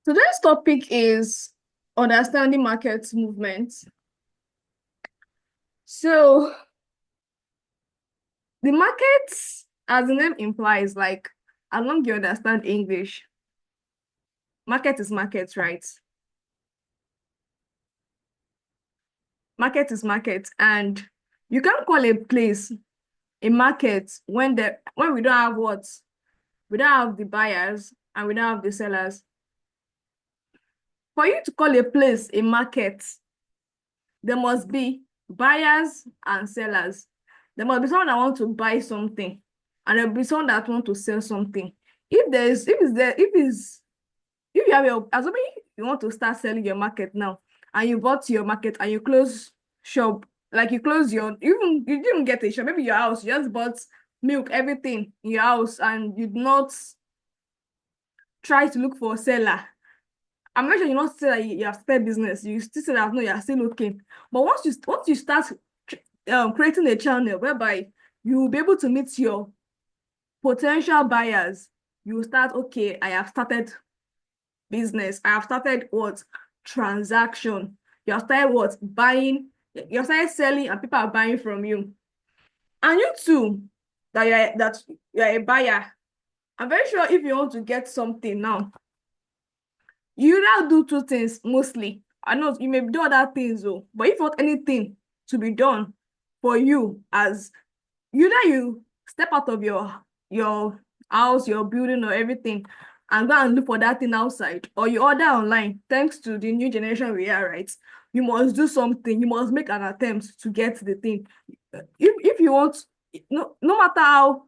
Today's topic is understanding market movements. So the markets, as the name implies, like as long as you understand English, market is market, right? Market is market, and you can't call a place a market when we don't have what? We don't have the buyers and we don't have the sellers. For you to call a place a market, there must be buyers and sellers. There must be someone that wants to buy something, and there will be someone that wants to sell something. If you have your assuming you want to start selling your market now, and you bought your market and you close shop, like you close you didn't get a shop, maybe your house, you just bought milk, everything in your house, and you did not try to look for a seller. I'm not sure you not say that you have started business. You still say that no, you are still looking. But once you start creating a channel whereby you will be able to meet your potential buyers, you will start, okay, I have started business. I have started what? Transaction. You have started what? Buying. You have started selling and people are buying from you. And you too, that you're a buyer. I'm very sure if you want to get something now, you now do two things mostly. I know you may do other things though, but if you want anything to be done for you, as you step out of your house, your building or everything, and go and look for that thing outside, or you order online, thanks to the new generation we are, right? You must do something, you must make an attempt to get the thing. If you want, no matter how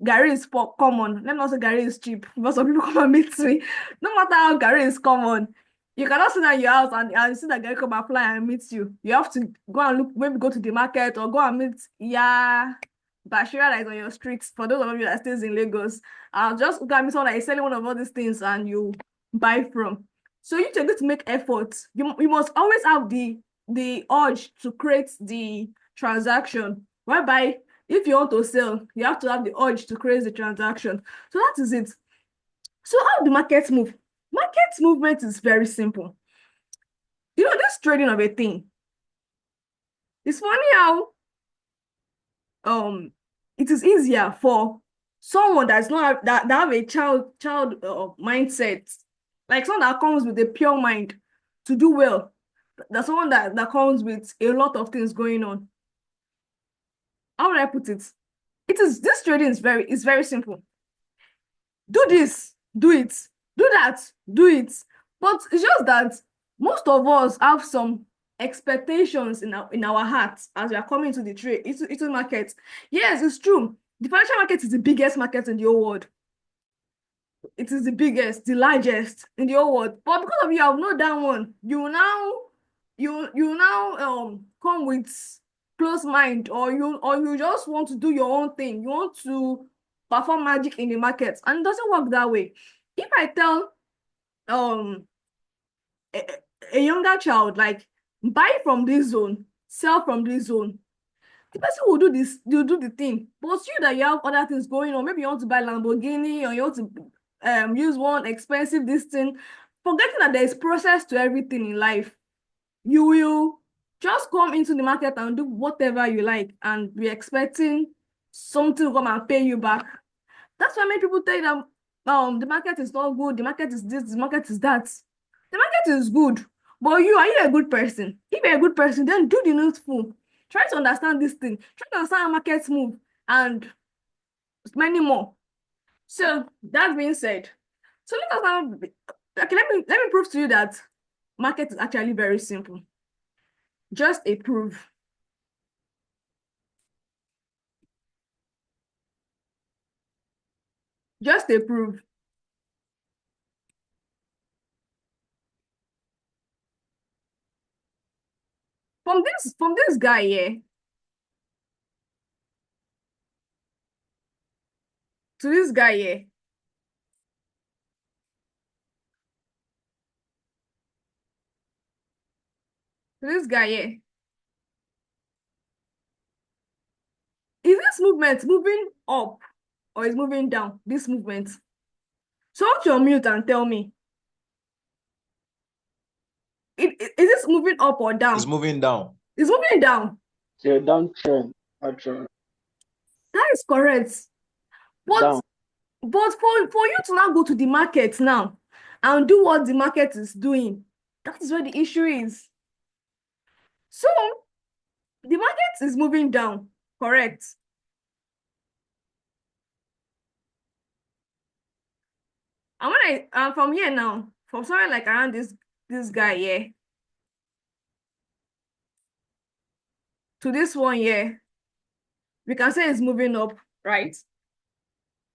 Gary is common. Let me not say Gary is cheap because some people come and meet me. No matter how Gary is common, you cannot sit in your house and see that Gary come and fly and meet you. You have to go and look, maybe go to the market or go and meet Bashira that is on your streets. For those of you that stays in Lagos, I'll just go and meet someone that is selling one of all these things and you buy from. So you need to make efforts. You must always have the urge to create the transaction, whereby if you want to sell, you have to have the urge to create the transaction. So that is it. So how do markets move? Market movement is very simple. This trading of a thing. It's funny how it is easier for someone that's not that have a child mindset, like someone that comes with a pure mind to do well. That's someone that comes with a lot of things going on. How would I put it? This trading is very simple. Do this, do it, do that, do it. But it's just that most of us have some expectations in our hearts as we are coming to the trade, into the market. Yes, it's true. The financial market is the biggest market in the whole world. It is the biggest, the largest in the whole world. But because of you have not done one, you now come with close mind, or you just want to do your own thing. You want to perform magic in the market, and it doesn't work that way. If I tell um a, a younger child, like, buy from this zone, sell from this zone, the person will do this, they'll do the thing. But you that you have other things going on, maybe you want to buy Lamborghini, or you want to use one expensive this thing, forgetting that there is process to everything in life. You will just come into the market and do whatever you like and be expecting something to come and pay you back. That's why many people tell you that the market is not good, the market is this, the market is that. The market is good, but are you a good person? If you're a good person, then do the needful. Try to understand this thing. Try to understand how markets move and many more. So that being said, so let us now okay, let me prove to you that market is actually very simple. Just a proof. Just a proof. From this guy here to this guy here. To this guy here. Is this movement moving up or is moving down? This movement. So what's your mute and tell me? Is this moving up or down? It's moving down. It's moving down. It's a downtrend, actually. That is correct. But Down. for you to now go to the market now and do what the market is doing, that is where the issue is. So the market is moving down, correct? And when from here now, from somewhere like around this guy here to this one here, we can say it's moving up, right?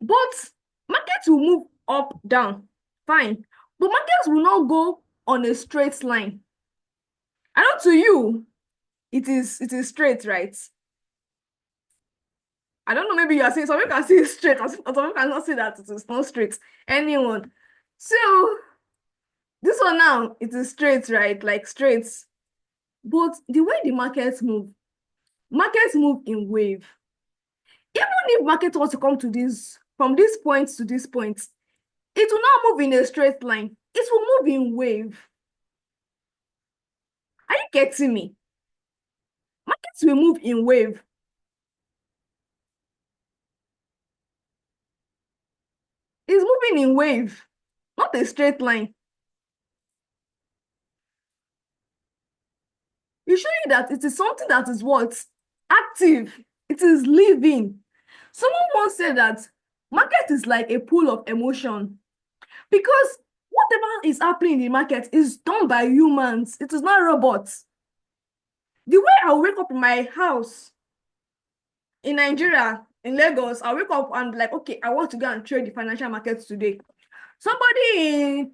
But markets will move up, down, fine. But markets will not go on a straight line. I know to you, it is straight, right? I don't know, maybe you are saying some people can see it straight, or some people cannot see that it is not straight. Anyone. So this one now, it is straight, right? Like straight. But the way the markets move in wave. Even if market wants to come to this, from this point to this point, it will not move in a straight line. It will move in wave. Are you getting me? Markets will move in wave. It's moving in wave, not a straight line. You show you that it is something that is what? Active. It is living. Someone once said that market is like a pool of emotion, because whatever is happening in the market is done by humans. It is not robots. The way I wake up in my house in Nigeria, in Lagos, I wake up and like, okay, I want to go and trade the financial markets today. Somebody in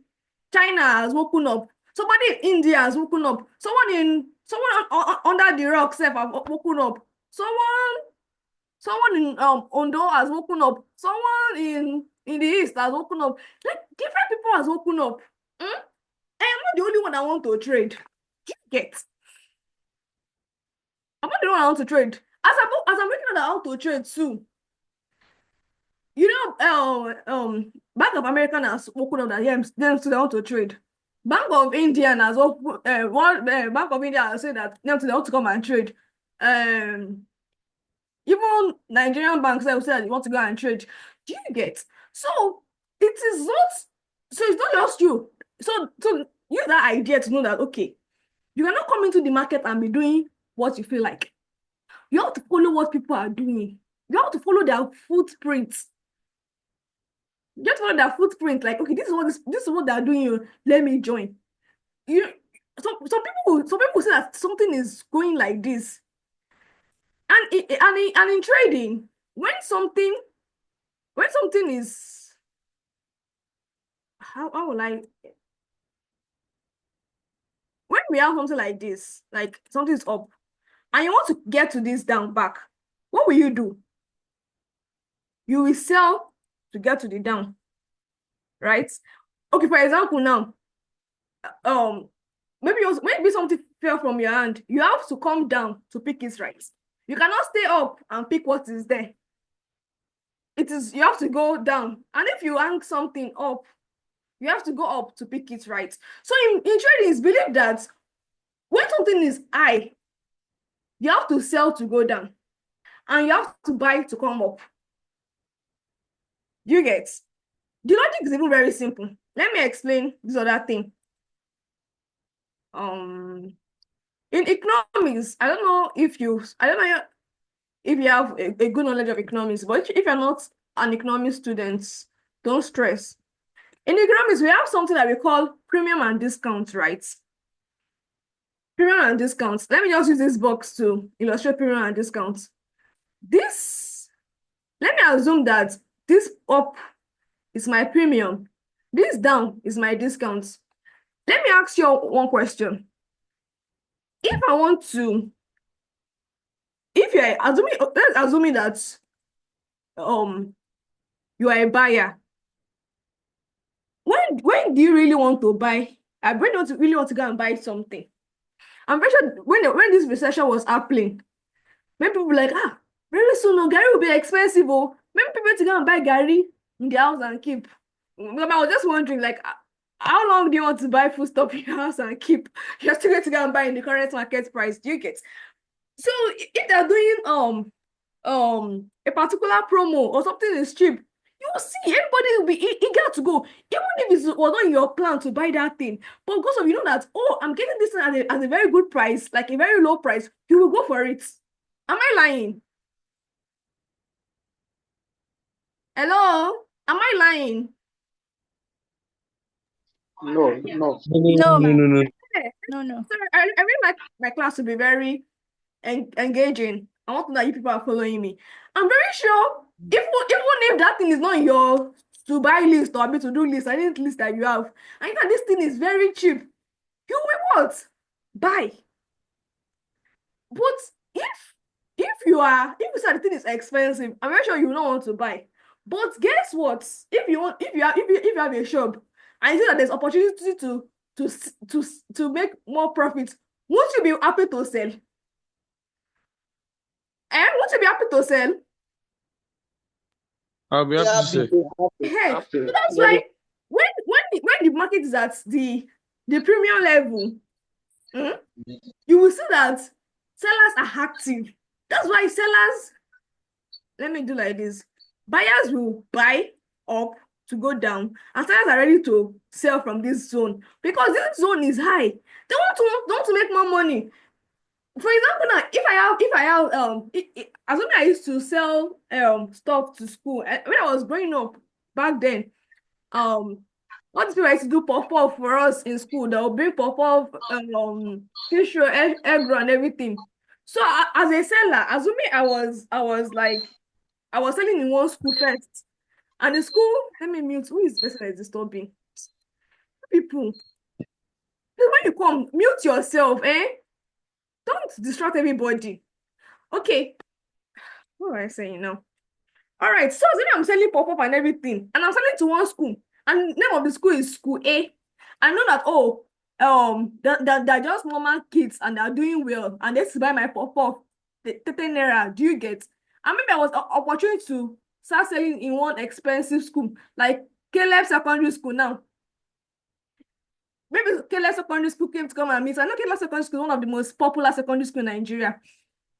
China has woken up. Somebody in India has woken up. Someone under the rock have woken up. Someone in Ondo has woken up. Someone in the east has woken up. Like different people has woken up. I am not the only one that want to trade. You get? I'm not the only one that want to trade. As I'm looking at how to trade too. You know, Bank of America has woken up that them still want to trade. Bank of India has Bank of India has said that them still want to come and trade. Even Nigerian banks say that they want to go and trade. Do you get? So it is not. So it's not just you. So you have that idea to know that okay, you cannot come into the market and be doing what you feel like. You have to follow what people are doing. You have to follow their footprints. You have to follow their footprint. Like, okay, this is what they're doing. Let me join. Some people say that something is going like this. And in trading, when something is how will I when we have something like this, like something is up, and you want to get to this down back, what will you do? You will sell to get to the down, right? Okay, for example, now, maybe something fell from your hand. You have to come down to pick it right. You cannot stay up and pick what is there. You have to go down, and if you hang something up, you have to go up to pick it right. So in trading, it's believed that when something is high, you have to sell to go down, and you have to buy to come up. You get? The logic is even very simple. Let me explain this other thing. In economics, I don't know if you have a good knowledge of economics, but if you're not an economics student, don't stress. In economics, we have something that we call premium and discount, right? Premium and discounts. Let me just use this box to illustrate premium and discounts. Let me assume that this up is my premium. This down is my discount. Let me ask you one question. If you're assuming that you are a buyer, when do you really want to buy? When do you really want to go and buy something? I'm very sure when this recession was happening, many people were like, very soon, Gary will be expensive. Many people to go and buy Gary in the house and keep. I was just wondering, like, how long do you want to buy food stuff in your house and keep? You're still going to go and buy in the current market price. Do you get? So if they're doing a particular promo or something is cheap, you will see everybody will be eager to go, even if it was not in your plan to buy that thing. But because of that, oh, I'm getting this thing at a very good price, like a very low price, you will go for it. Am I lying? Hello? Am I lying? No, no. No, No, ma'am. no, no. No. So I really like my class to be very engaging. I want to know that you people are following me. I'm very sure even if that thing is not in your to buy list or to do list, I need list that you have, and that this thing is very cheap, you will what? Buy. But if you say the thing is expensive, I'm very sure you don't want to buy. But guess what? If you have a shop and you see that there's opportunity to make more profit, won't you be happy to sell? Won't you be happy to sell? I'll be happy to say. Hey, Have so to. that's why when the market is at the premium level, you will see that sellers are active. That's why sellers, let me do like this. Buyers will buy up to go down, and sellers are ready to sell from this zone because this zone is high. They want to make more money. For example, now assuming I used to sell stuff to school when I was growing up back then, what these people used to do puff puff for us in school. They'll bring puff puff, fish roll, egg roll, and everything. So as a seller, assuming I was selling in one school first, and the school, let me mute. Who is the person that is disturbing people? When you come, mute yourself, eh? Don't distract everybody. Okay, what am I saying now? All right, so assuming I'm selling pop-up and everything, and I'm selling to one school, and name of the school is School A. I know that, oh, they're just normal kids and they're doing well, and they used to buy my pop-up, the 10 naira. Do you get? And maybe I was opportunity to start selling in one expensive school, like Caleb Secondary School now. Maybe Caleb Secondary School came to come and meet. I know Caleb Secondary School is one of the most popular secondary school in Nigeria.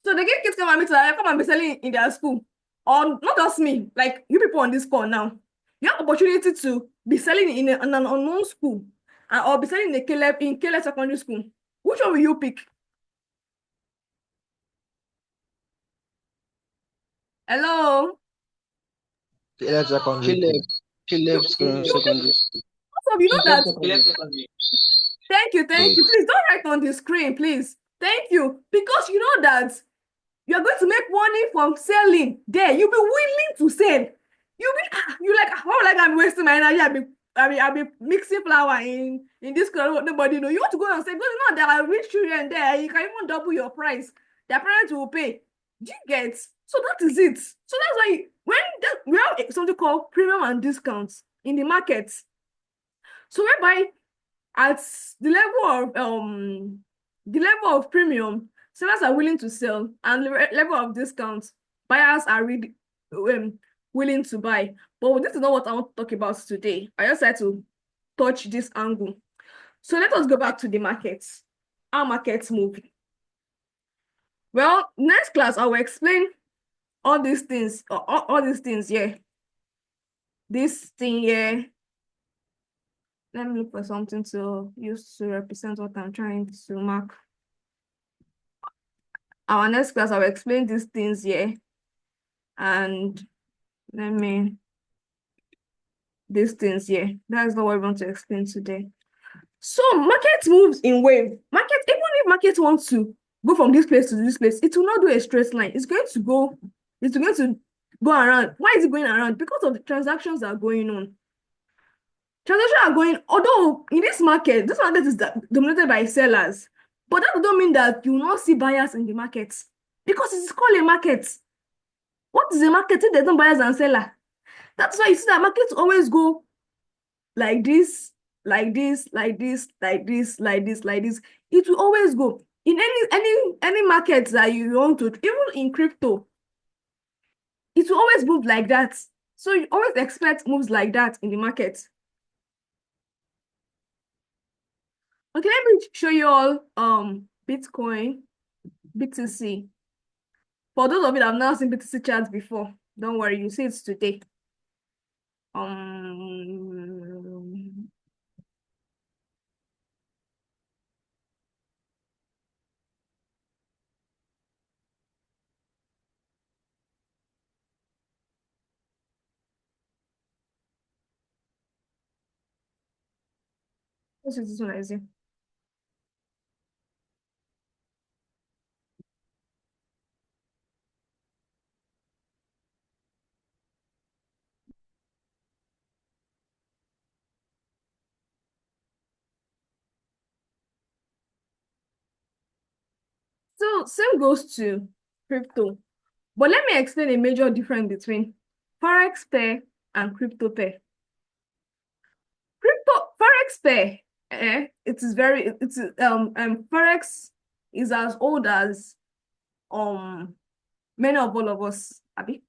So they get kids come and meet, come and be selling in their school. Or not just me, like you people on this call now. You have opportunity to be selling in an unknown school, or be selling in Caleb Secondary School. Which one will you pick? Hello? Caleb secondary. Caleb secondary school. So you know that. Caleb secondary. Thank you. Please don't write on the screen, please. Thank you. Because you know that you're going to make money from selling there. You'll be willing to sell. You like, how like I'm wasting my energy. I'll be mixing flour in this color. Nobody know. You want to go and say, because you know there are rich children there. You can even double your price. Their parents will pay. Do you get? So that is it. So that's why we have something called premium and discounts in the market. So whereby at the level of premium, sellers are willing to sell, and the level of discount, buyers are really willing to buy. But this is not what I want to talk about today. I just had to touch this angle. So let us go back to the markets. How markets move. Well, next class I will explain all these things, all these things here. This thing here. Let me look for something to use to represent what I'm trying to mark. Our next class, I'll explain these things here. And these things here. That's not what I want to explain today. So market moves in wave. Even if market wants to go from this place to this place, it will not do a straight line. It's going to go around. Why is it going around? Because of the transactions that are going on. Transactions are going, although in this market is dominated by sellers, but that don't mean that you will not see buyers in the market, because it's called a market. What is a market if there's no buyers and seller? That's why you see that markets always go like this, like this, like this, like this, like this, like this. It will always go in any market that you want to, even in crypto. It will always move like that. So you always expect moves like that in the market. Okay, let me show you all Bitcoin, BTC. For those of you that have not seen BTC charts before, don't worry, you see it today. Um, Let's use this one as it. So same goes to crypto. But let me explain a major difference between Forex pair and crypto pair. Forex pair, it is very it's Forex is as old as many of all of us. Abi,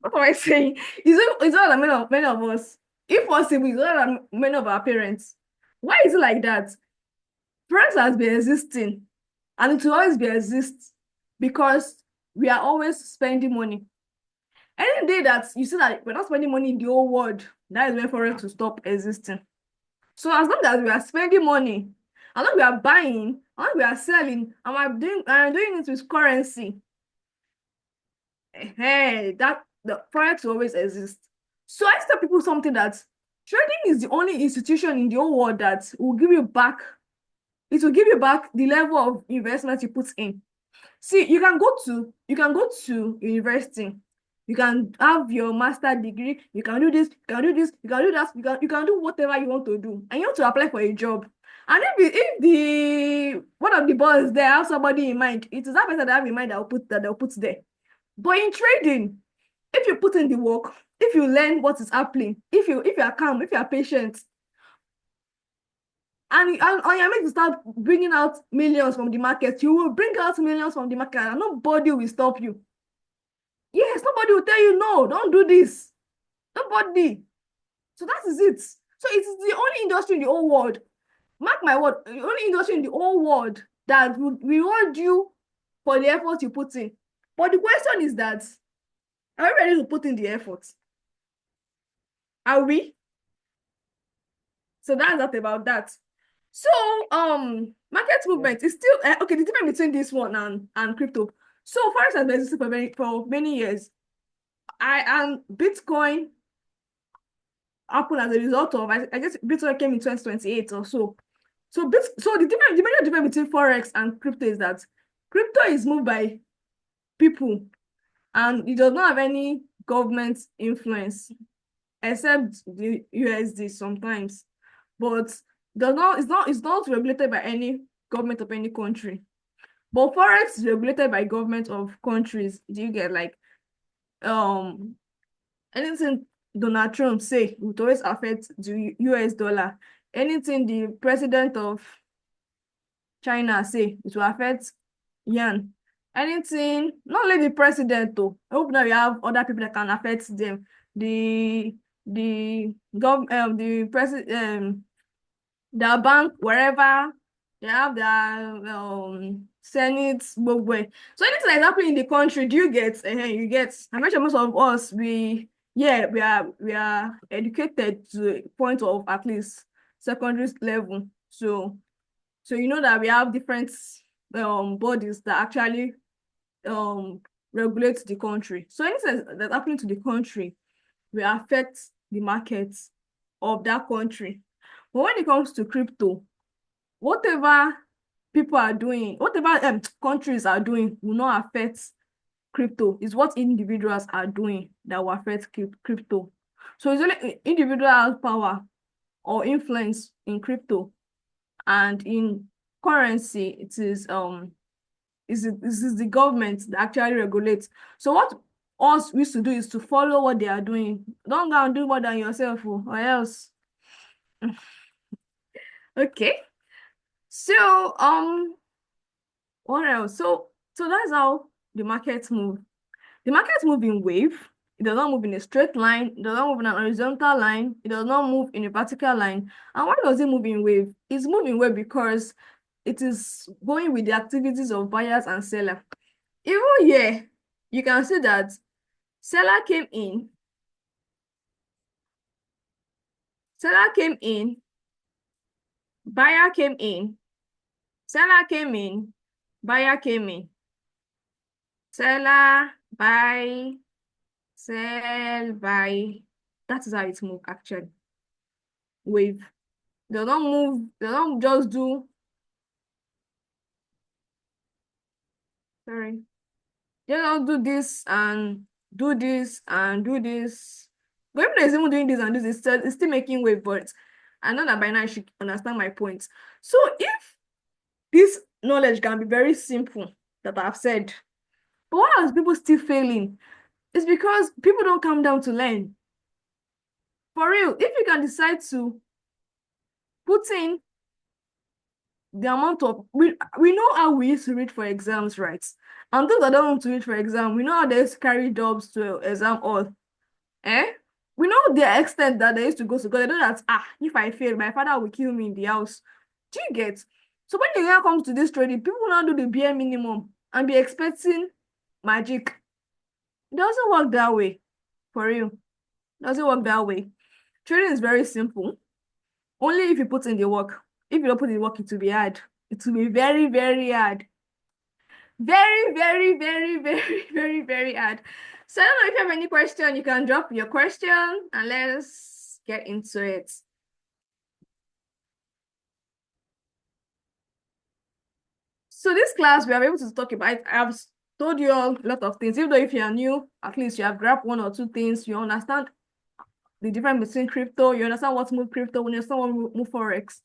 what am I saying? It's older than many of us. If possible, it's older than many of our parents. Why is it like that? Forex has been existing and it will always be exist because we are always spending money. Any day that you see that we're not spending money in the whole world, that is when Forex will stop existing. So as long as we are spending money, as long as we are buying, as long as we are selling, and we're doing it with currency, that the Forex will always exist. So I tell people something that trading is the only institution in the whole world that will give you back. It will give you back the level of investment you put in. See, you can go to university, you can have your master degree, you can do this, you can do this, you can do that, you can do whatever you want to do, and you want to apply for a job. And if the one of the boys there have somebody in mind, it is that person that have in mind that they'll put there. But in trading, if you put in the work, if you learn what is happening, if you are calm, if you are patient, and you're meant to start bringing out millions from the market, you will bring out millions from the market and nobody will stop you. Yes, nobody will tell you, no, don't do this. Nobody. So that is it. So it is the only industry in the whole world, mark my word, the only industry in the whole world that will reward you for the effort you put in. But the question is that, are we ready to put in the effort? Are we? So that's that about that. So market movement is still okay. The difference between this one and crypto. So Forex has been existing for many years. And Bitcoin happened as a result of I guess Bitcoin came in 2028 or so. So the major difference between Forex and crypto is that crypto is moved by people and it does not have any government influence except the USD sometimes, but it's not regulated by any government of any country. But Forex is regulated by government of countries. Do you get like anything Donald Trump say would always affect the US dollar. Anything the president of China say, it will affect yuan. Anything, not only the president though. I hope now we have other people that can affect them. The president their bank, wherever they have their Senate, gbogbo. So anything that's happening in the country, do you get? You get. I'm sure most of us, we are educated to a point of at least secondary level. So you know that we have different bodies that actually regulate the country. So anything that's happening to the country will affect the markets of that country. But when it comes to crypto, whatever people are doing, whatever countries are doing will not affect crypto. It's what individuals are doing that will affect crypto. So it's only individual power or influence in crypto, and in currency, it is the government that actually regulates. So what us we used to do is to follow what they are doing. Don't go and do more than yourself, or else. Okay. So what else? So that's how the markets move. The markets move in wave. It does not move in a straight line. It does not move in an horizontal line. It does not move in a vertical line. And why does it move in wave? It's moving wave because it is going with the activities of buyers and seller. Even here, you can see that seller came in, buyer came in, seller came in, buyer came in. Seller, buy, sell, buy. That is how it moves actually. Wave. They don't move, they don't just do, sorry. They don't do this and do this and do this. But even though it's even doing this and this, it's still making wave, but I know that by now you should understand my point. So if this knowledge can be very simple that I've said, but why are people still failing? It's because people don't come down to learn. For real, if you can decide to put in the amount of we know how we used to read for exams, right? And those that don't want to read for exam, we know how they used to carry jobs to exam hall. Eh? We know the extent that they used to go to because they know that if I fail, my father will kill me in the house. Do you get? So when the year comes to this trading, people now do the bare minimum and be expecting magic. It doesn't work that way. For real. It doesn't work that way. Trading is very simple. Only if you put in the work. If you don't put in the work, it will be hard. It will be very, very hard. Very, very, very, very, very, very hard. So I don't know if you have any question, you can drop your question and let's get into it. So this class, we are able to talk about, I've told you all a lot of things. Even though if you are new, at least you have grabbed one or two things, you understand the difference between crypto, you understand what move crypto, you understand what move Forex.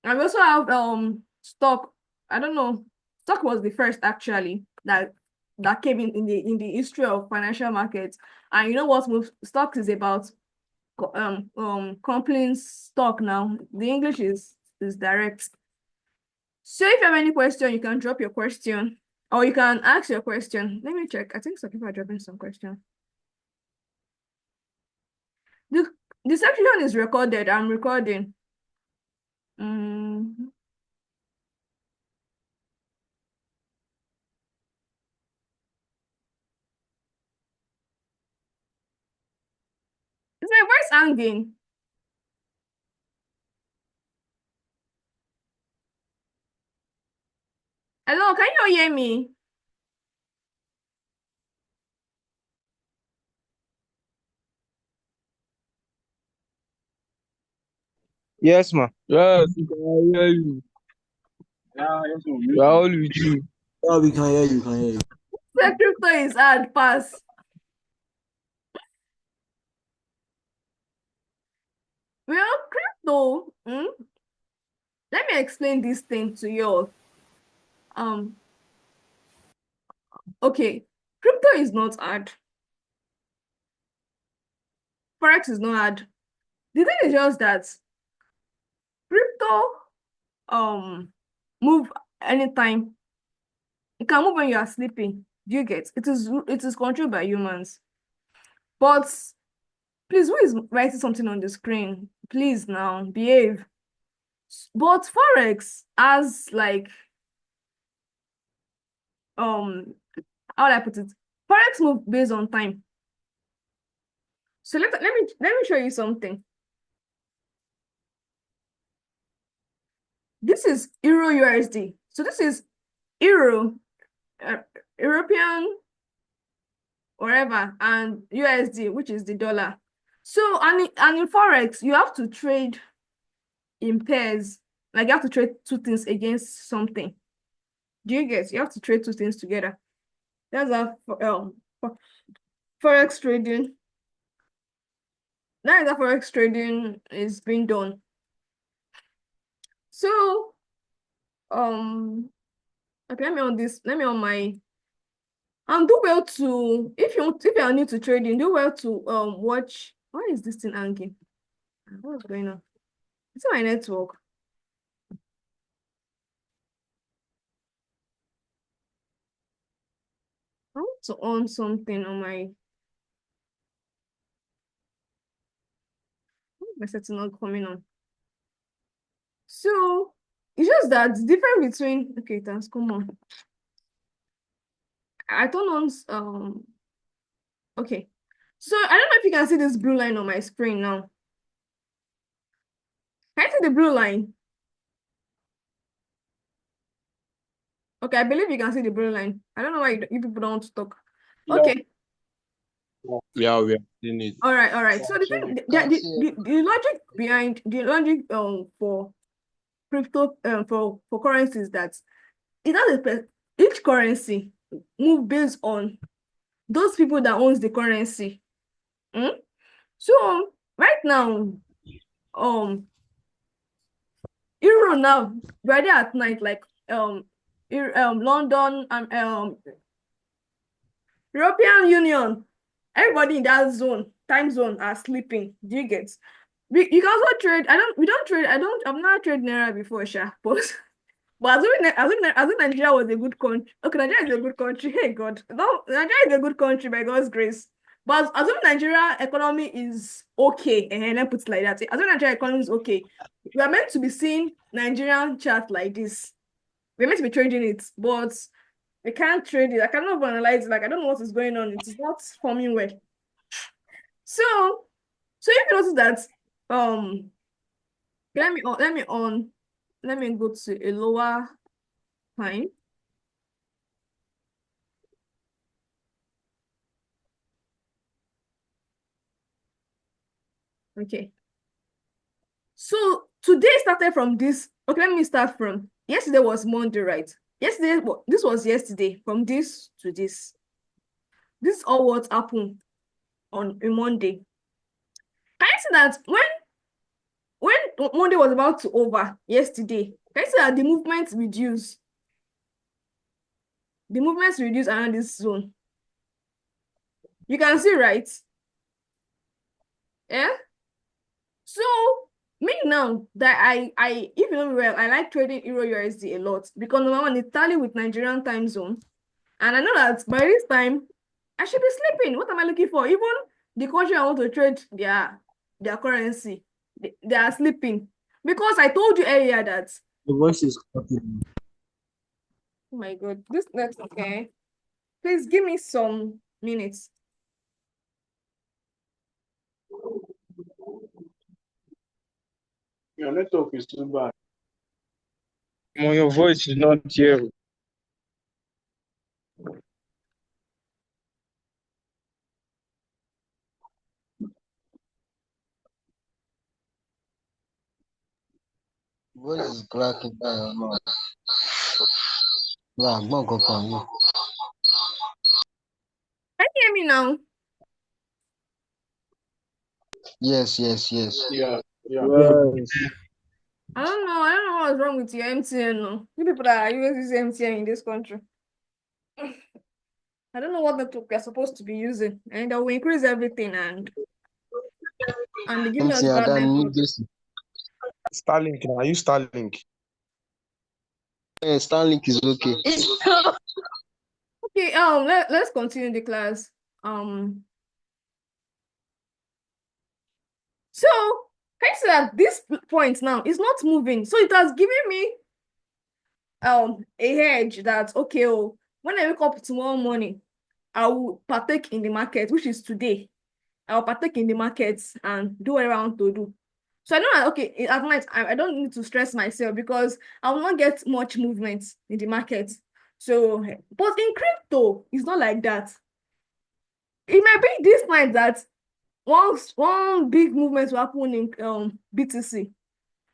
And we also have stock. I don't know. Stock was the first actually that came in the history of financial markets. And you know what move stock is about? Company's stock now. The English is direct. So if you have any question, you can drop your question or you can ask your question. Let me check. I think some people are dropping some questions. The the section is recorded. I'm recording. Mm. Is my voice hanging? Hello, can you hear me? Yes, ma. Yes, we can hear you. We are all with you. Yeah, we can hear you. We can hear you. The crypto is hard pass. Well, crypto, let me explain this thing to you all. Okay, crypto is not hard. Forex is not hard. The thing is just that crypto move anytime. It can move when you are sleeping. Do you get? It is controlled by humans. But please, who is writing something on the screen? Please now behave. But Forex has like how would I put it? Forex move based on time. So let me show you something. This is Euro USD. So this is Euro, European, whatever, and USD, which is the dollar. So and in Forex, you have to trade in pairs. Like you have to trade two things against something. Do you get? You have to trade two things together. That's how Forex trading. That is how Forex trading is being done. So okay, let me on my and do well to if you are new to trading, do well to watch. Why is this thing hanging? What's going on? It's my network. I want to on something on my My setting not coming on. So it's just that the difference between okay, thanks, come on. I turn on okay. So I don't know if you can see this blue line on my screen now. Can you see the blue line? Okay, I believe you can see the blue line. I don't know why you people don't want to talk. Okay. Yeah, we are seeing it. All right. So the thing, the logic behind the logic for crypto for currencies that it has each currency move based on those people that owns the currency. So right now, euro now right there at night, like London and European Union, everybody in that time zone are sleeping. Do you get? You can also trade. We don't trade. I've not traded Naira before, Sha. But as if Nigeria was a good country. Okay, Nigeria is a good country. Hey God. No, Nigeria is a good country by God's grace. But as if Nigeria economy is okay, and let's put it like that. As if Nigeria economy is okay, we are meant to be seeing Nigerian chart like this. We're meant to be trading it, but we can't trade it. I cannot analyze it. Like I don't know what is going on. It is not forming well. So if you notice that, let me go to a lower time. Okay. So today started from this. Okay, let me start from yesterday was Monday, right? Yesterday, this was yesterday, from this to this. This is all what happened on a Monday. Can you see that when Monday was about to over yesterday, can you see that the movements reduced? The movements reduced around this zone. You can see, right? Yeah. So me now that if you know me well, I like trading Euro USD a lot because number one, it tally with Nigerian time zone. And I know that by this time, I should be sleeping. What am I looking for? Even the country I want to trade their currency, they are sleeping. Because I told you earlier that, The voice is cutting. oh my God, this next, okay. Please give me some minutes. Your network is too bad. Your voice is not here. Voice is cracking down. Yeah, go on. Can you hear me now? Yes. Yeah. Yes. I don't know what's wrong with your MTN. No. You people that are using MTN in this country. I don't know what network we're supposed to be using. And they will increase everything and they give us MTN, bad I need network. this. Starlink. Now use Starlink. Starlink is okay. Okay, let's continue the class. So can you see that this point now is not moving? So it has given me a hedge that okay, when I wake up tomorrow morning, I will partake in the market, which is today. I'll partake in the markets and do whatever I want to do. So I know that okay, at night I don't need to stress myself because I will not get much movement in the market. So, but in crypto, it's not like that. It might be this night that one big movement will happen in BTC.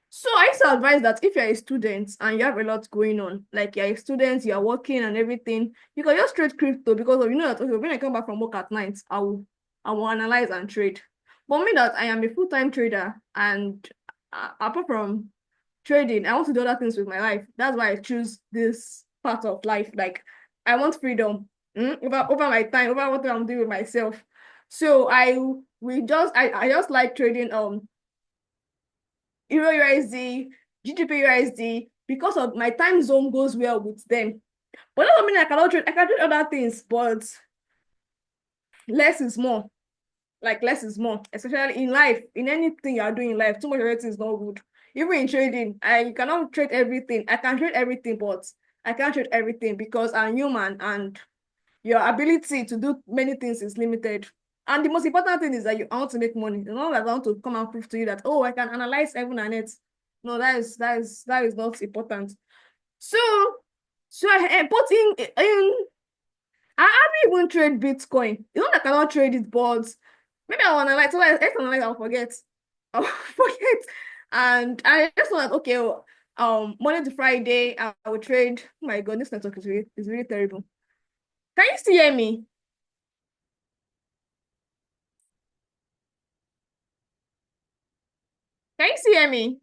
So I used to advise that if you're a student and you have a lot going on, like you're a student, you're working and everything, you can just trade crypto because you know that okay, when I come back from work at night, I will analyze and trade. But me that I am a full-time trader and apart from trading, I want to do other things with my life. That's why I choose this part of life. Like I want freedom over my time, over what I'm doing with myself. So I just like trading Euro USD, GGP USD because of my time zone goes well with them. But that doesn't mean I can trade other things, but less is more. Like less is more, especially in life, in anything you are doing in life, too much of everything is not good. Even in trading, I cannot trade everything. I can trade everything, but I can't trade everything because I'm human and your ability to do many things is limited. And the most important thing is that you want to make money. You know, that I want to come and prove to you that, oh, I can analyze heaven and earth. No, that is not important. So I put in I haven't even trade Bitcoin. You know, I cannot trade it, but maybe I'll analyze. So I analyze, I'll forget. I'll forget. And I just thought, okay, Monday to Friday, I will trade. Oh my God, this network is really terrible. Can you still hear me? Can you still hear me?